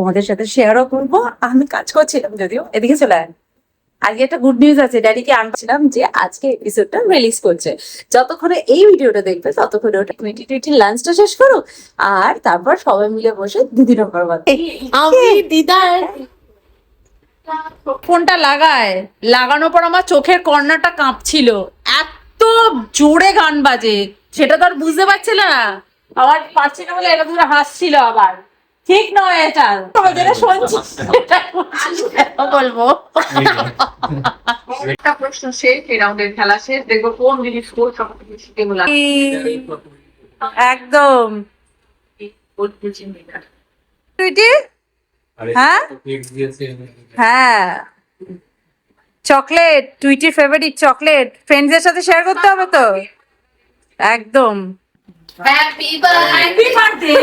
তোমাদের সাথে শেয়ারও করবো। আমি কাজ করছিলাম যদিও, এদিকে চলে আয়। আজকে একটা গুড নিউজ আছে, ড্যাডিকে আনছিলাম যে আজকে এপিসোডটা রিলিজ করছে। যতক্ষণে এই ভিডিওটা দেখবে ততক্ষণে ওটা 2020 লাঞ্চটা শেষ করো, আর তারপর সবাই মিলে বসে দিদি নম্বর বাদ। আমি দিদার ফোনটা লাগানোর পর আমার চোখের কর্নারটা কাঁপছিল, এত জোরে গান বাজে, সেটা তো আর বুঝতে পারছিল না। আবার পারছি না বলে এরকম করে হাসছিল। আবার ঠিক নয় এটা, সবাই যেটা শুনছিস সেটা বলবো। একটা প্রশ্ন শেষ, এই রাউন্ডের খেলা শেষ, দেখবো কোন জিনিস স্কোর সবথেকে বেশি টেবিল একদম টুইটি। হ্যাঁ হ্যাঁ, চকলেট, টুইটির ফেভারিট চকলেট, ফ্রেন্ডসদের সাথে শেয়ার করতে হবে তো একদম। Happy birthday. Happy birthday.